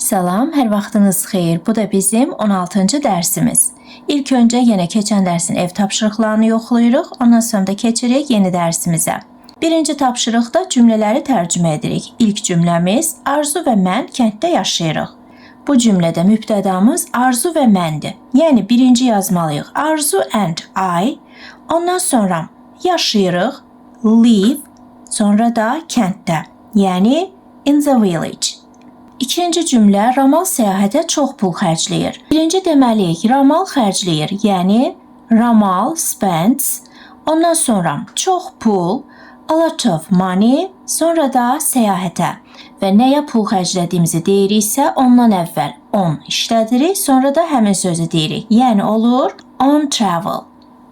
Salam, hər vaxtınız xeyir. Bu da bizim 16-cı dərsimiz. İlk öncə yenə keçən dərsin ev tapşırıqlarını yoxlayırıq, ondan sonra da keçirik yeni dərsimizə. Birinci tapşırıqda cümlələri tərcümə edirik. İlk cümləmiz Arzu və mən kənddə yaşayırıq. Bu cümlədə mübtədamız Arzu və məndir. Yəni birinci yazmalıyıq Arzu and I, ondan sonra yaşayırıq, live, sonra da kənddə, yəni in the village. İkinci cümlə Ramal səyahətə çox pul xərcləyir. Birinci deməliyik Ramal xərcləyir, yəni Ramal spends, ondan sonra çox pul, a lot of money, sonra da səyahətə və nəyə pul xərclədiyimizi deyiriksə ondan əvvəl on işlədirik, sonra da həmin sözü deyirik. Yəni olur on travel.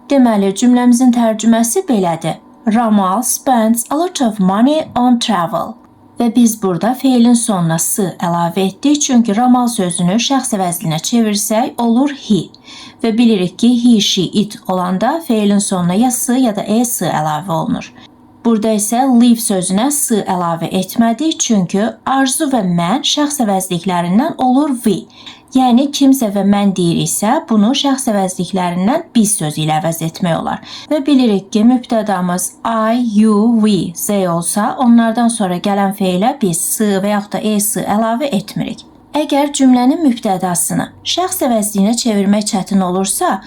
Deməli cümləmizin tərcüməsi belədir. Ramal spends a lot of money on travel. Və biz burada feilin sonuna s əlavə etdik, çünki Ramal sözünü şəxs əvəzlinə çevirsək olur he. Və bilirik ki, he, she, it olanda feilin sonuna ya s ya da s əlavə olunur. Burada isə live sözünə s əlavə etmədik, çünki Arzu və mən şəxs əvəzliklərindən olur we. Yəni kimsə və mən deyiriksə, bunu şəxs əvəzliklərindən biz sözü ilə əvəz etmək olar. Və bilirik ki, mübtədamız I, you, we, z olsa, onlardan sonra gələn feilə biz s və yaxud da s əlavə etmirik. Əgər cümlənin mübtədasını şəxs əvəzliyinə çevirmək çətin olursa,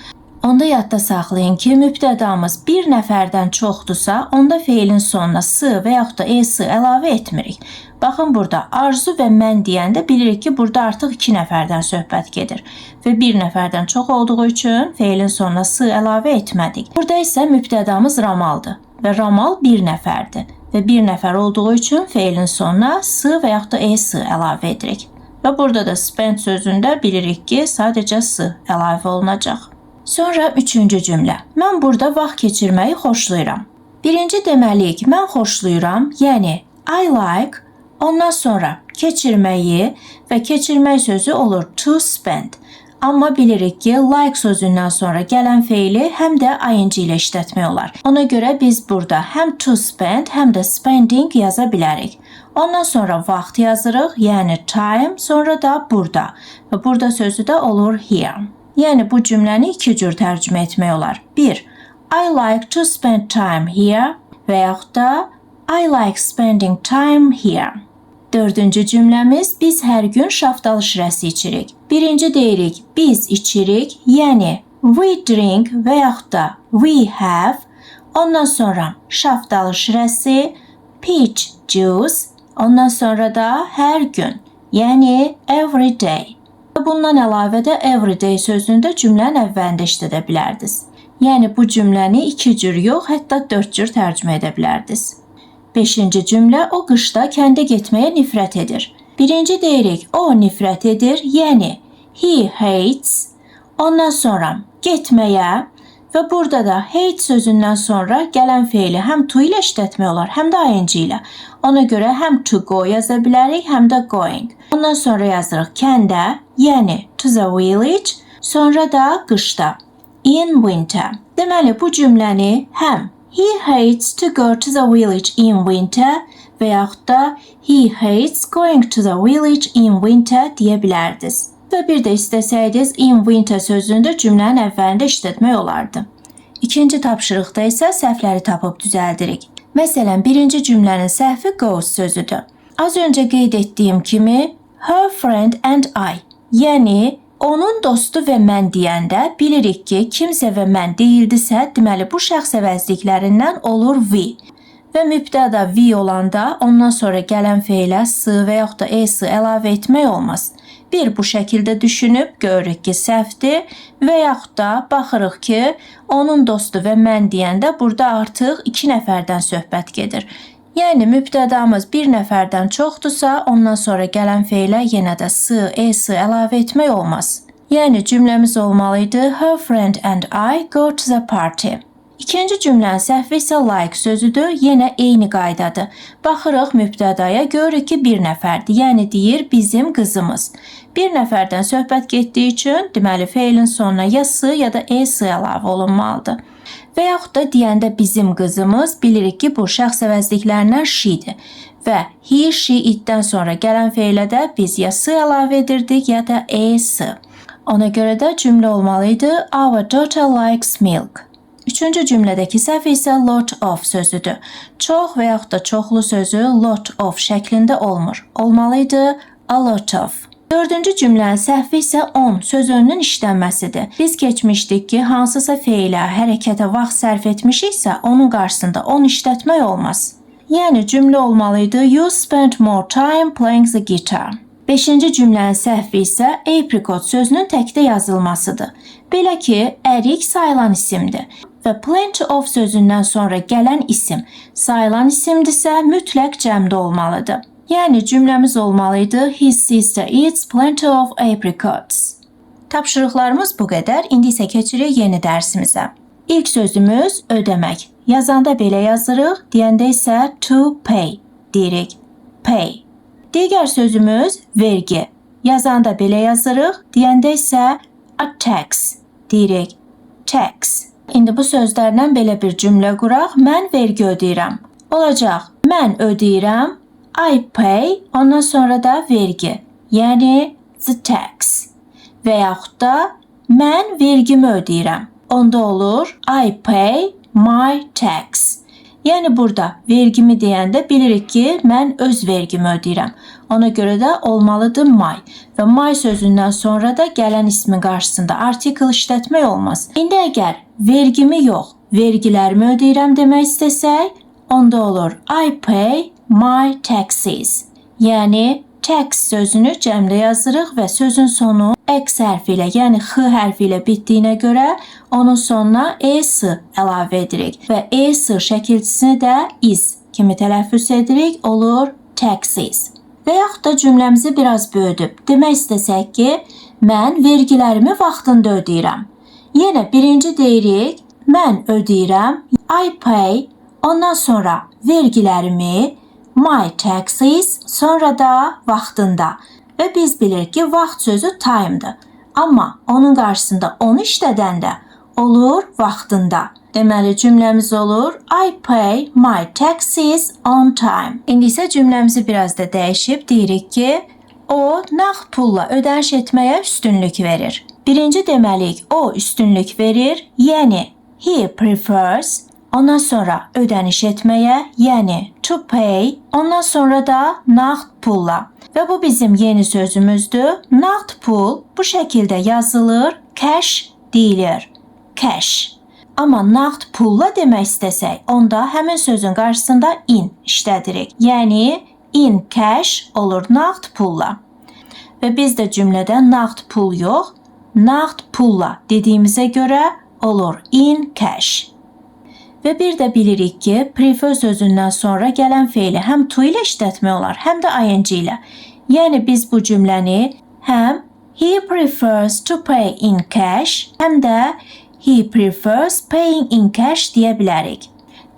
onda yadda saxlayın ki, mübtədamız bir nəfərdən çoxdursa, onda feilin sonuna s və yaxud da s əlavə etmirik. Baxın burada Arzu və mən deyəndə bilirik ki, burada artıq 2 nəfərdən söhbət gedir. Və 1 nəfərdən çox olduğu üçün feilin sonuna s əlavə etmədik. Burada isə mübtədamız Ramaldır və Ramal 1 nəfərdir. Və 1 nəfər olduğu üçün feilin sonuna s və yaxud da s əlavə edirik. Və burada da spend sözündə bilirik ki, sadəcə s əlavə olunacaq. Sonra 3-cü cümlə. Mən burada vaxt keçirməyi xoşlayıram. Birinci deməliyik, mən xoşlayıram, yəni I like. Ondan sonra keçirməyi və keçirmək sözü olur to spend. Amma bilirik ki, like sözündən sonra gələn feili həm də ing ilə işlətmək olar. Ona görə biz burada həm to spend, həm də spending yaza bilərik. Ondan sonra vaxt yazırıq, yəni time, sonra da burada. Və burada sözü də olur here. Yəni bu cümləni 2 cür tərcümə etmək olar. 1. I like to spend time here və yaxud da I like spending time here. 4-cü cümləmiz biz hər gün şaftalı şirəsi içirik. Birinci deyirik biz içirik, yəni we drink və yaxud da we have. Ondan sonra şaftalı şirəsi, peach juice. Ondan sonra da hər gün, yəni every day. Bundan əlavə də every day sözündə cümlənin əvvəlində işlədə bilərdiniz. Yəni bu cümləni 2 cür yox, hətta 4 cür tərcümə edə bilərdiniz. 5-ci cümlə o qışda kəndə getməyə nifrət edir. Birinci deyirik o nifrət edir, yəni he hates. Ondan sonra getməyə və burada da hate sözündən sonra gələn feili həm to ilə işlətmək olar, həm də ing ilə. Ona görə həm to go yaza bilərik, həm də going. Ondan sonra yazırıq kəndə, yəni to the village, sonra da qışda, in winter. Deməli bu cümləni həm he hates to go to the village in winter və yaxud da he hates going to the village in winter deyə bilərdiniz. Və bir də istəsəydiniz in winter sözünü də cümlənin əvvəlində işlətmək olardı. İkinci tapşırıqda isə səhvləri tapıb düzəldirik. Məsələn, birinci cümlənin səhvi goes sözüdür. Az öncə qeyd etdiyim kimi her friend and I, yəni onun dostu və mən deyəndə bilirik ki, kimsə və mən deyildisə, deməli bu şəxs əvəzliklərindən olur we. Və mübtəda we olanda ondan sonra gələn feilə s və yaxud da s əlavə etmək olmaz. Bir bu şəkildə düşünüb görürük ki, səhvdir və yaxud da baxırıq ki, onun dostu və mən deyəndə burada artıq 2 nəfərdən söhbət gedir. Yəni mübtədamız 1 nəfərdən çoxdursa, ondan sonra gələn feilə yenə də s, s əlavə etmək olmaz. Yəni cümləmiz olmalıydı her friend and I go to the party. İkinci cümlənin səhvi isə like sözüdür, yenə eyni qaydadır. Baxırıq mübtədaya, görürük ki 1 nəfərdir, yəni deyir bizim qızımız. 1 nəfərdən söhbət getdiyi üçün, deməli feilin sonuna ya s ya da s əlavə olunmalıdır. Və yaxud da deyəndə bizim qızımız, bilirik ki bu şəxs əvəzliklərindən she'dir. və he, she, itdən sonra gələn feylə də biz ya s əlavə edirdik, ya da es. Ona görə də cümlə olmalıydı Our daughter likes milk. Üçüncü cümlədəki səhv isə lot of sözüdür. Çox və yaxud da çoxlu sözü lot of şəklində olmur. Olmalıydı a lot of. Dördüncü cümlənin səhvi isə on sözünün işlənməsidir. Biz keçmişdik ki, hansısa feilə, hərəkətə vaxt sərf etmişiksə, onun qarşısında on işlətmək olmaz. Yəni cümlə olmalıydı You spent more time playing the guitar. Beşinci cümlənin səhvi isə apricot sözünün təkdə yazılmasıdır. Belə ki, ərik sayılan isimdir və plenty of sözündən sonra gələn isim sayılan isimdirsə mütləq cəmdə olmalıdır. Yəni cümləmiz olmalıydı His sister eats plenty of apricots. Tapşırıqlarımız bu qədər. İndi isə keçirik yeni dərsimizə. İlk sözümüz ödəmək. Yazanda belə yazırıq, deyəndə isə to pay deyirik. Pay. Digər sözümüz vergi. Yazanda belə yazırıq, deyəndə isə a tax deyirik. Tax. İndi bu sözlərlə belə bir cümlə quraq. Mən vergi ödəyirəm. Olacaq. Mən ödəyirəm. I pay, ondan sonra da vergi. Yəni the tax. Və yaxud da mən vergimi ödəyirəm. Onda olur I pay my tax. Yəni burada vergimi deyəndə bilirik ki, mən öz vergimi ödəyirəm. Ona görə də olmalıdır my. Və my sözündən sonra da gələn ismin qarşısında artikel işlətmək olmaz. İndi əgər vergimi yox, vergilərimi ödəyirəm demək istəsək, onda olur I pay my taxes. Yəni tax sözünü cəmdə yazırıq və sözün sonu x hərfi ilə, yəni x hərfi ilə bitdiyinə görə onun sonuna es əlavə edirik və es şəkilçisini də is kimi tələffüz edirik, olur taxes. Və yaxud da cümləmizi biraz böyüdüb demək istəsək ki, mən vergilərimi vaxtında ödəyirəm. Yenə birinci deyirik, mən ödəyirəm, I pay, ondan sonra vergilərimi, my taxes, sonra da vaxtında. Və biz bilirik ki, vaxt sözü time'dır. Amma onun qarşısında onu işlədəndə olur vaxtında. Deməli cümləmiz olur I pay my taxes on time. İndi isə cümləmizi biraz da dəyişib deyirik ki, o nağd pulla ödəniş etməyə üstünlük verir. Birinci deməliyik, o üstünlük verir, yəni he prefers. Ondan sonra ödəniş etməyə, yəni to pay, ondan sonra da nağd pulla. Və bu bizim yeni sözümüzdür. Nağd pul bu şəkildə yazılır, cash deyilir. Cash. Amma nağd pulla demək istəsək, onda həmin sözün qarşısında in işlədirik. Yəni in cash olur nağd pulla. Və biz də cümlədə nağd pul yox, nağd pulla dediyimizə görə olur in cash. Və bir də bilirik ki, prefer sözündən sonra gələn feili həm to ilə işlətmək olar, həm də ing ilə. Yəni biz bu cümləni həm he prefers to pay in cash, həm də he prefers paying in cash deyə bilərik.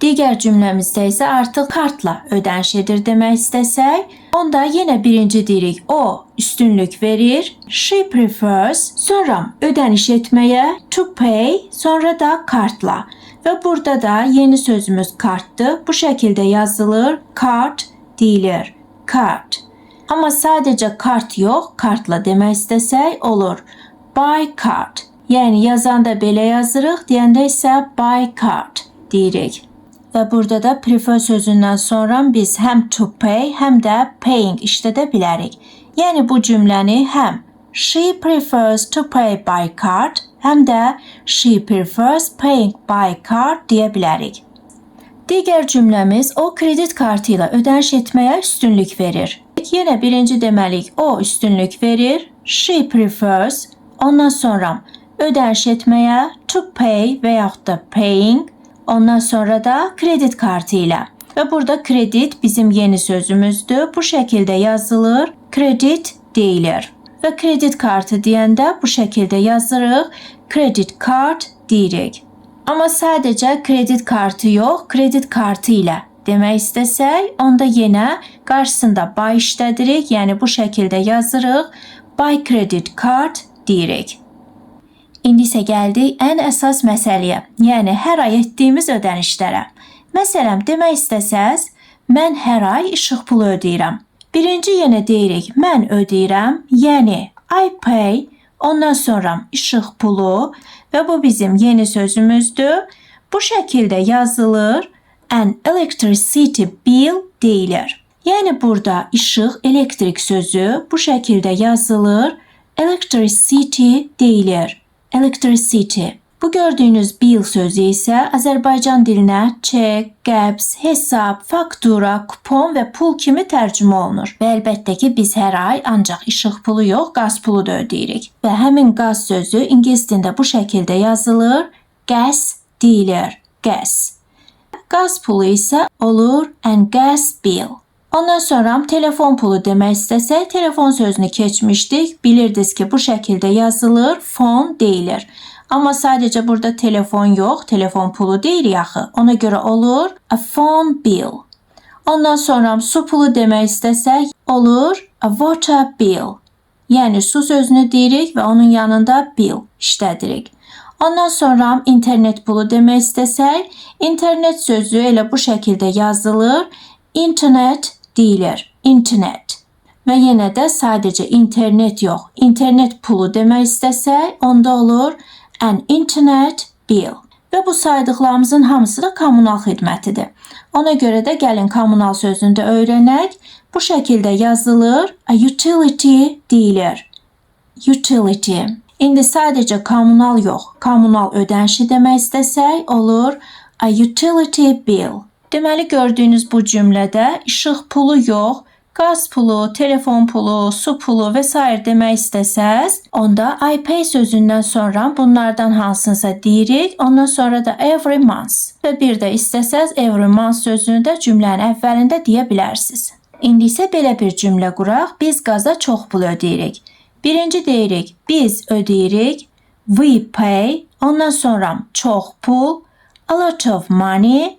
Digər cümləmizdə isə artıq kartla ödəniş edir demək istəsək, onda yenə birinci deyirik, o üstünlük verir, she prefers, sonra ödəniş etməyə to pay, sonra da kartla. Və burada da yeni sözümüz kartdır. Bu şəkildə yazılır, kart deyilir, kart. Amma sadəcə kart yox, kartla demək istəsək olur, buy card. Yəni yazanda belə yazırıq, deyəndə isə buy card deyirik. Və burada da prefer sözündən sonra biz həm to pay, həm də paying işlədə bilərik. Yəni bu cümləni həm she prefers to pay by card, həm də she prefers paying by card deyə bilərik. Digər cümləmiz o kredit kartı ilə ödəniş etməyə üstünlük verir. Yenə birinci deməliyik, o üstünlük verir, she prefers, ondan sonra ödəniş etməyə to pay və yaxud da paying, ondan sonra da kredit kartı ilə. Və burada kredit bizim yeni sözümüzdür. Bu şəkildə yazılır, kredit deyilir. Və kredit kartı deyəndə bu şəkildə yazırıq, credit card deyirik. Amma sadəcə kredit kartı yox, kredit kartı ilə demək istəsək, onda yenə qarşısında buy işlədirik, yəni bu şəkildə yazırıq, buy credit card deyirik. İndi isə gəldik ən əsas məsələyə, yəni hər ay etdiyimiz ödənişlərə. Məsələn, demək istəsəz, Mən hər ay işıq pulu ödəyirəm. Birinci yenə deyirik, mən ödəyirəm, yəni I pay, ondan sonra işıq pulu və bu bizim yeni sözümüzdür. Bu şəkildə yazılır, an electricity bill deyilir. Yəni burada işıq, elektrik sözü bu şəkildə yazılır, electricity deyilir. Electricity. Bu gördüyünüz bill sözü isə Azərbaycan dilinə çek, qəbz, hesab, faktura, kupon və pul kimi tərcümə olunur. Və əlbəttə ki, biz hər ay ancaq işıq pulu yox, qaz pulu da ödəyirik. Və həmin qaz sözü ingilis dilində bu şəkildə yazılır, gas deyilir, gas. Qaz pulu isə olur an gas bill. Ondan sonra telefon pulu demək istəsək, telefon sözünü keçmişdik. Bilirdiniz ki, bu şəkildə yazılır, phone deyilir. Amma sadəcə burada telefon yox, telefon pulu deyirik axı. Ona görə olur a phone bill. Ondan sonra su pulu demək istəsək, olur a water bill. Yəni su sözünü deyirik və onun yanında bill işlədirik. Ondan sonra internet pulu demək istəsək, internet sözü elə bu şəkildə yazılır, internet deyilir, internet. Və yenə də sadəcə internet yox, internet pulu demək istəsək, onda olur an internet bill. Və bu saydıqlarımızın hamısı da kommunal xidmətidir. Ona görə də gəlin kommunal sözünü də öyrənək. Bu şəkildə yazılır, a utility deyilir. Utility. İndi sadəcə kommunal yox, kommunal ödənişi demək istəsək, olur a utility bill. Deməli, gördüyünüz bu cümlədə işıq pulu yox, qaz pulu, telefon pulu, su pulu və s. demək istəsəz, onda I pay sözündən sonra bunlardan hansınsa deyirik, ondan sonra da every month. Və bir də istəsəz every month sözünü də cümlənin əvvəlində deyə bilərsiniz. İndi isə belə bir cümlə quraq, biz qaza çox pul ödəyirik. Birinci deyirik, biz ödəyirik, we pay, ondan sonra çox pul, a lot of money,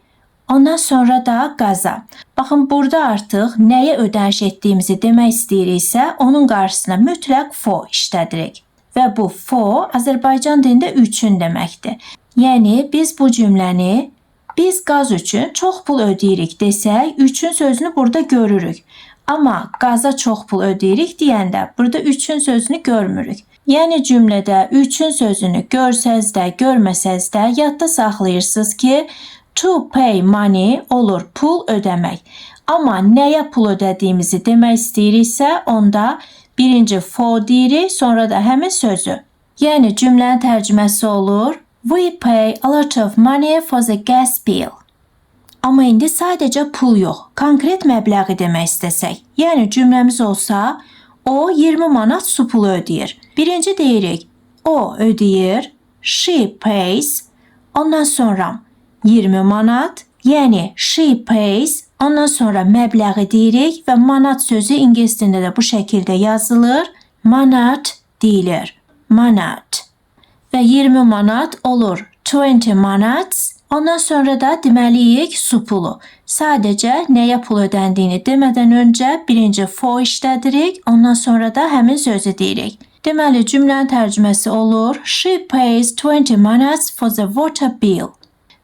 ondan sonra da qaza. Baxın, burada artıq nəyə ödəniş etdiyimizi demək istəyiriksə, onun qarşısına mütləq for işlədirik. Və bu for Azərbaycan dilində üçün deməkdir. Yəni, biz bu cümləni biz qaz üçün çox pul ödəyirik desək, üçün sözünü burada görürük. Amma qaza çox pul ödəyirik deyəndə burada üçün sözünü görmürük. Yəni cümlədə üçün sözünü görsəz də, görməsəz də yadda saxlayırsınız ki, to pay money olur pul ödəmək. Amma nəyə pul ödədiyimizi demək istəyiriksə, onda birinci for deyirik, sonra da həmin sözü. Yəni cümlənin tərcüməsi olur, we pay a lot of money for the gas bill. Amma indi sadəcə pul yox, konkret məbləği demək istəsək. Yəni cümləmiz olsa, o 20 manat su pulu ödəyir. Birinci deyirik, o ödəyir, she pays, ondan sonra 20 manat, yəni she pays, ondan sonra məbləği deyirik və manat sözü ingilis dilində də bu şəkildə yazılır, manat deyilir, manat. Və 20 manat olur 20 manat, ondan sonra da deməliyik su pulu. Sadəcə nəyə pul ödəndiyini demədən öncə birinci for işlədirik, ondan sonra da həmin sözü deyirik. Deməli cümlənin tərcüməsi olur, she pays 20 manats for the water bill.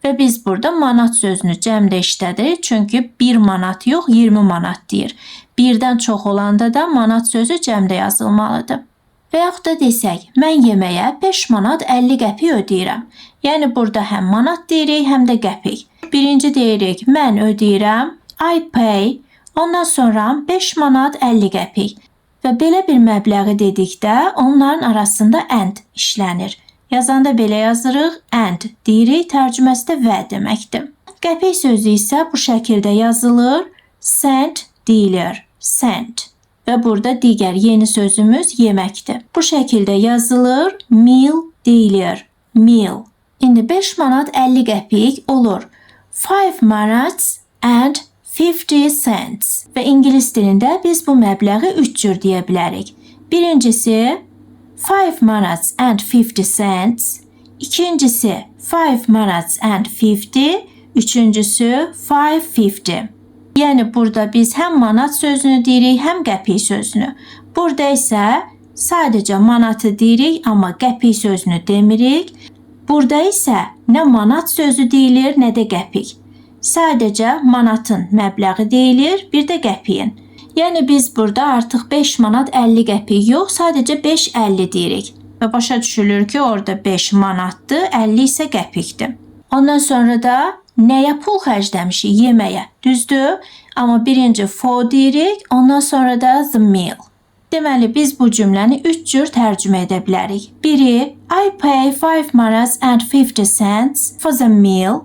Və biz burada manat sözünü cəmdə işlədirik, çünki 1 manat yox, 20 manat deyir. Birdən çox olanda da manat sözü cəmdə yazılmalıdır. Və yaxud da desək, mən yeməyə 5 manat 50 qəpik ödəyirəm. Yəni burada həm manat deyirik, həm də qəpik. Birinci deyirik, mən ödəyirəm, I pay, ondan sonra 5 manat 50 qəpik. Və belə bir məbləği dedikdə onların arasında and işlənir. Yazanda belə yazırıq, and deyirik, tərcüməsi də və deməkdir. Qəpik sözü isə bu şəkildə yazılır, cent deyilir, cent. Və burada digər yeni sözümüz yeməkdir. Bu şəkildə yazılır, meal deyilir, meal. İndi 5 manat 50 qəpik olur, 5 manats and 50 cents. Və ingilis dilində biz bu məbləği 3 cür deyə bilərik. Birincisi, 5 manats and 50 cents. İkincisi 5 manats and 50. Üçüncüsü 550. Yəni burada biz həm manat sözünü deyirik, həm qəpik sözünü. Burada isə sadəcə manatı deyirik, amma qəpik sözünü demirik. Burada isə nə manat sözü deyilir, nə də qəpik. sadəcə manatın məbləği deyilir, bir də qəpiyin. Yəni biz burada artıq 5 manat 50 qəpik yox, sadəcə 5.50 deyirik. Və başa düşülür ki, orada 5 manatdır, 50 isə qəpikdir. Ondan sonra da nəyə pul xərcləmişik? Yeməyə, düzdür? Amma birinci for deyirik, ondan sonra da the meal. Deməli, biz bu cümləni 3 cür tərcümə edə bilərik. Biri, I pay 5 manats and 50 cents for the meal.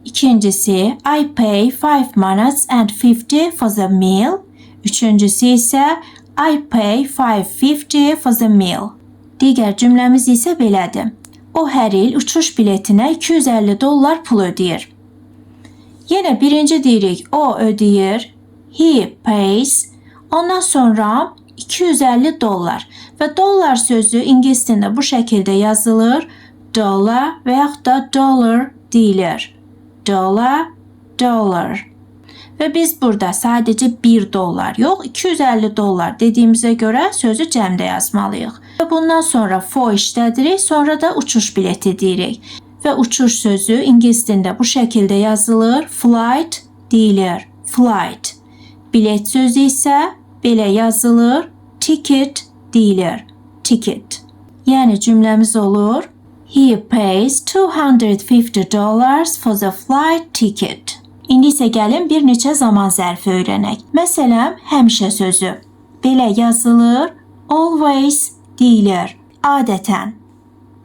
İkincisi, I pay 5 manats and 50 for the meal. Üçüncüsü isə, I pay 5.50 for the meal. Digər cümləmiz isə belədir. O hər il uçuş biletinə $250 pul ödəyir. Yenə birinci deyirik, o ödəyir. He pays. Ondan sonra $250 və dollar sözü ingilis dilində bu şəkildə yazılır. Dollar və yaxud da dollar deyilir. Dollar, dollar. Və biz burada sadəcə $1 yox, $250 dediyimizə görə sözü cəmdə yazmalıyıq. Və bundan sonra for işlədirik, sonra da uçuş bileti deyirik. Və uçuş sözü ingilis dilində bu şəkildə yazılır. Flight deyilir. Flight. Bilet sözü isə belə yazılır. Ticket deyilir. Ticket. Yəni cümləmiz olur. He pays $250 for the flight ticket. İndi isə gəlin bir neçə zaman zərfi öyrənək. Məsələn, həmişə sözü. Belə yazılır. Always deyilir. Adətən.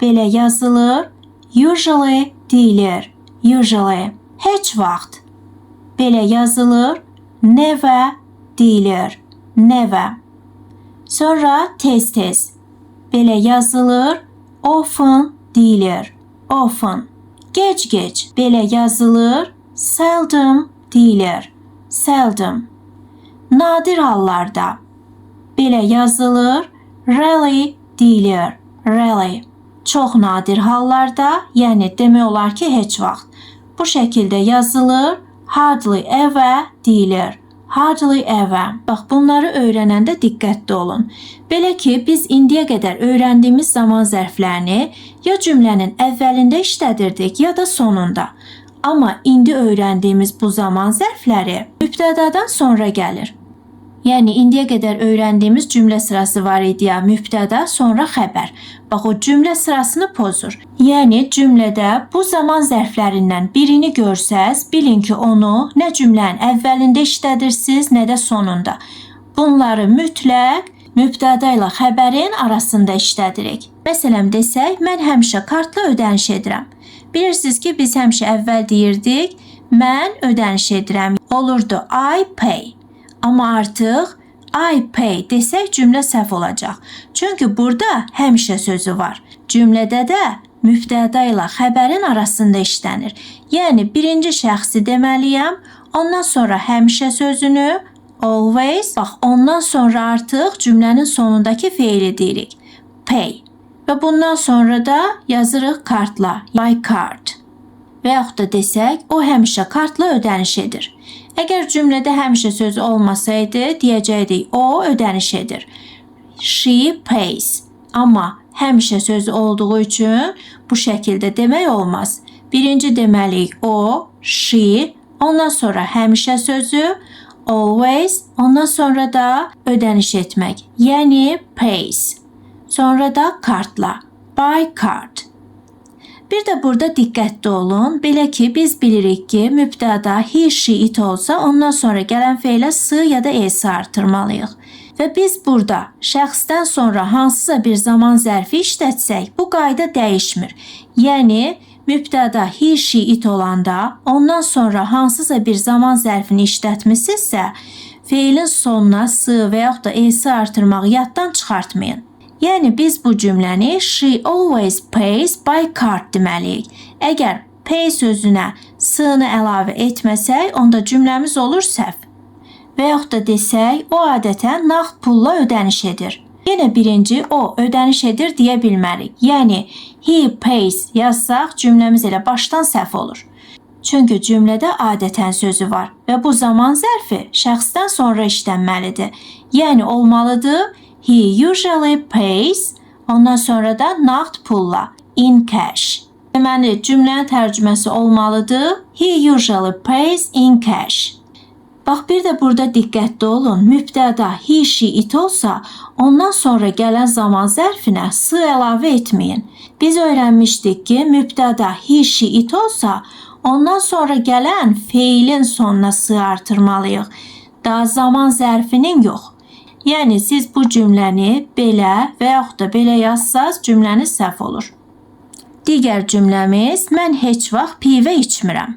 Belə yazılır. Usually deyilir. Usually. Heç vaxt. Belə yazılır. Never deyilir. Never. Sonra tez-tez. Belə yazılır. Often deyilir. Often. Gec-gec. Belə yazılır. Seldom deyilir. Seldom. Nadir hallarda. Belə yazılır. Rarely deyilir. Rarely. Çox nadir hallarda, yəni demək olar ki, heç vaxt. Bu şəkildə yazılır. Hardly ever deyilir. Hardly ever. Bax, bunları öyrənəndə diqqətli olun. Belə ki, biz indiyə qədər öyrəndiyimiz zaman zərflərini ya cümlənin əvvəlində işlədirdik, ya da sonunda. Amma indi öyrəndiyimiz bu zaman zərfləri mübtədadan sonra gəlir. Yəni, indiyə qədər öyrəndiyimiz cümlə sırası var idi ya, mübtəda, sonra xəbər. Bax, o cümlə sırasını pozur. Yəni, cümlədə bu zaman zərflərindən birini görsəz, bilin ki, onu nə cümlənin əvvəlində işlədirsiniz, nə də sonunda. Bunları mütləq mübtəda ilə xəbərin arasında işlədirik. Məsələn, desək, mən həmişə kartla ödəniş edirəm. Bilirsiniz ki, biz həmişə əvvəl deyirdik, mən ödəniş edirəm. Olurdu I pay. Amma artıq I pay desək cümlə səhv olacaq. Çünki burada həmişə sözü var. Cümlədə də mübtəda ilə xəbərin arasında işlənir. Yəni birinci şəxsi deməliyəm, ondan sonra həmişə sözünü, always, bax ondan sonra artıq cümlənin sonundakı feili deyirik. Pay. Və bundan sonra da yazırıq kartla, by card. Və yaxud da desək, o həmişə kartla ödəniş edir. Əgər cümlədə həmişə sözü olmasaydı, deyəcəkdik, o ödəniş edir. She pays. Amma həmişə sözü olduğu üçün bu şəkildə demək olmaz. Birinci deməliyik o, she, ondan sonra həmişə sözü, always, ondan sonra da ödəniş etmək, yəni pays. Sonra da kartla, by card. Bir də burada diqqətli olun. Belə ki, biz bilirik ki, mübtəda he, she, it olsa, ondan sonra gələn feylə s ya da s artırmalıyıq. Və biz burada şəxsdən sonra hansısa bir zaman zərfi işlətsək, bu qayda dəyişmir. Yəni, mübtəda he, she, it olanda, ondan sonra hansısa bir zaman zərfini işlətmisinizsə, feilin sonuna s və yaxud da s artırmağı yaddan çıxartmayın. Yəni, biz bu cümləni she always pays by card deməliyik. Əgər pay sözünə s-nı əlavə etməsək, onda cümləmiz olur səhv. Və yaxud da desək, o adətən nağd pulla ödəniş edir. Yenə birinci o ödəniş edir deyə bilmərik. Yəni, he pays yazsaq, cümləmiz elə başdan səhv olur. Çünki cümlədə adətən sözü var və bu zaman zərfi şəxsdən sonra işlənməlidir. Yəni, olmalıdır, he usually pays, ondan sonra da nağd pulla, in cash. Deməli, cümlənin tərcüməsi olmalıdır. He usually pays in cash. Bax, bir də burada diqqətli olun. Mübtəda he, she, it olsa, ondan sonra gələn zaman zərfinə s əlavə etməyin. Biz öyrənmişdik ki, mübtəda he, she, it olsa, ondan sonra gələn feilin sonuna s artırmalıyıq. Daha zaman zərfinin yox. Yəni, siz bu cümləni belə və yaxud da belə yazsaz, cümləniz səhv olur. Digər cümləmiz, mən heç vaxt pivə içmirəm.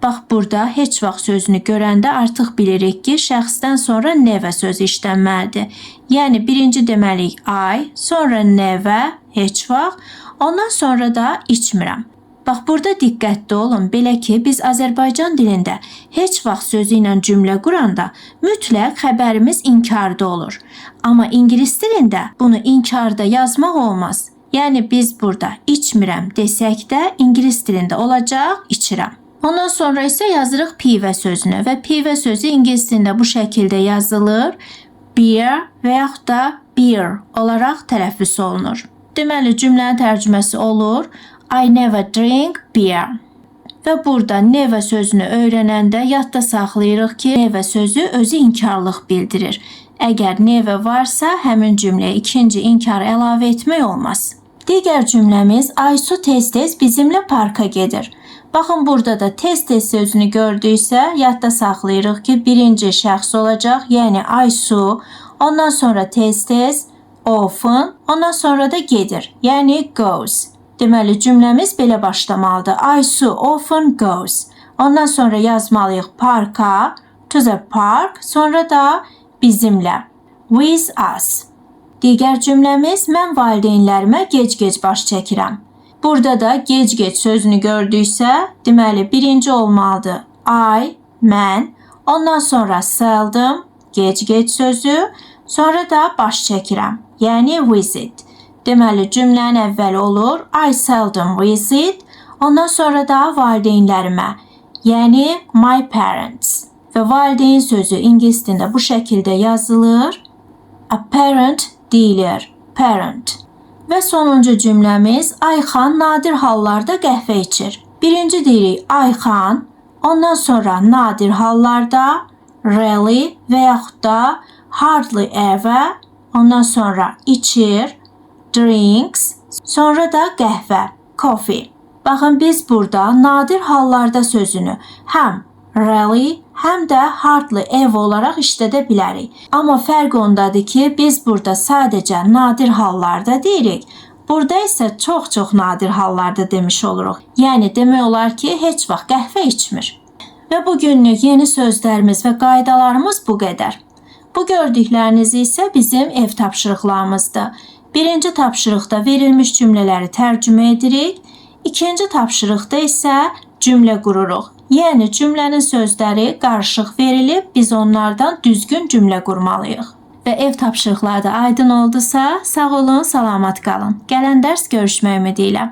Bax, burada heç vaxt sözünü görəndə artıq bilirik ki, şəxsdən sonra nevə sözü işlənməlidir. Yəni, birinci deməliyik I, sonra nevə, heç vaxt, ondan sonra da içmirəm. Bax, burada diqqətli olun. Belə ki, biz Azərbaycan dilində heç vaxt sözü ilə cümlə quranda mütləq xəbərimiz inkarda olur. Amma ingilis dilində bunu inkarda yazmaq olmaz. Yəni, biz burada içmirəm desək də ingilis dilində olacaq içirəm. Ondan sonra isə yazırıq pivə sözünü və pivə sözü ingilis dilində bu şəkildə yazılır. Beer və yaxud da beer olaraq tələffüz olunur. Deməli, cümlənin tərcüməsi olur. I never drink beer. Və burada never sözünü öyrənəndə yadda saxlayırıq ki, never sözü özü inkarlıq bildirir. Əgər never varsa, həmin cümləyə ikinci inkar əlavə etmək olmaz. Digər cümləmiz Aysu tez-tez bizimlə parka gedir. Baxın, burada da tez-tez sözünü gördüksə, yadda saxlayırıq ki, birinci şəxs olacaq, yəni Aysu, ondan sonra tez-tez, often, ondan sonra da gedir, yəni goes. Deməli, cümləmiz belə başlamalıdır. Aysu often goes. Ondan sonra yazmalıyıq parka, to the park, sonra da bizimlə, with us. Digər cümləmiz, mən valideynlərimə gec-gec baş çəkirəm. Burada da gec-gec sözünü gördüksə, deməli, birinci olmalıdır. I, mən, ondan sonra seldom, gec-gec sözü, sonra da baş çəkirəm, yəni visit. Deməli, cümlənin əvvəli olur. I seldom visit, ondan sonra da valideynlərimə, yəni my parents. Və valideyn sözü ingilis dilində bu şəkildə yazılır. A parent deyilir, parent. Və sonuncu cümləmiz, Ayxan nadir hallarda qəhvə içir. Birinci deyirik Ayxan, ondan sonra nadir hallarda, rarely və yaxud da hardly ever, ondan sonra içir, drinks, sonra da qəhvə, coffee. Baxın, biz burada nadir hallarda sözünü həm rarely, həm də hardly ever olaraq işlədə bilərik. Amma fərq ondadır ki, biz burada sadəcə nadir hallarda deyirik. Burada isə çox-çox nadir hallarda demiş oluruq. Yəni, demək olar ki, heç vaxt qəhvə içmir. Və bugünlük yeni sözlərimiz və qaydalarımız bu qədər. Bu gördükləriniz isə bizim ev tapşırıqlarımızdır. Birinci tapşırıqda verilmiş cümlələri tərcümə edirik. İkinci tapşırıqda isə cümlə qururuq. Yəni, cümlənin sözləri qarışıq verilib, biz onlardan düzgün cümlə qurmalıyıq. Və ev tapşırıqları da aydın oldusa, sağ olun, salamat qalın. Gələn dərs görüşmək ümidi ilə.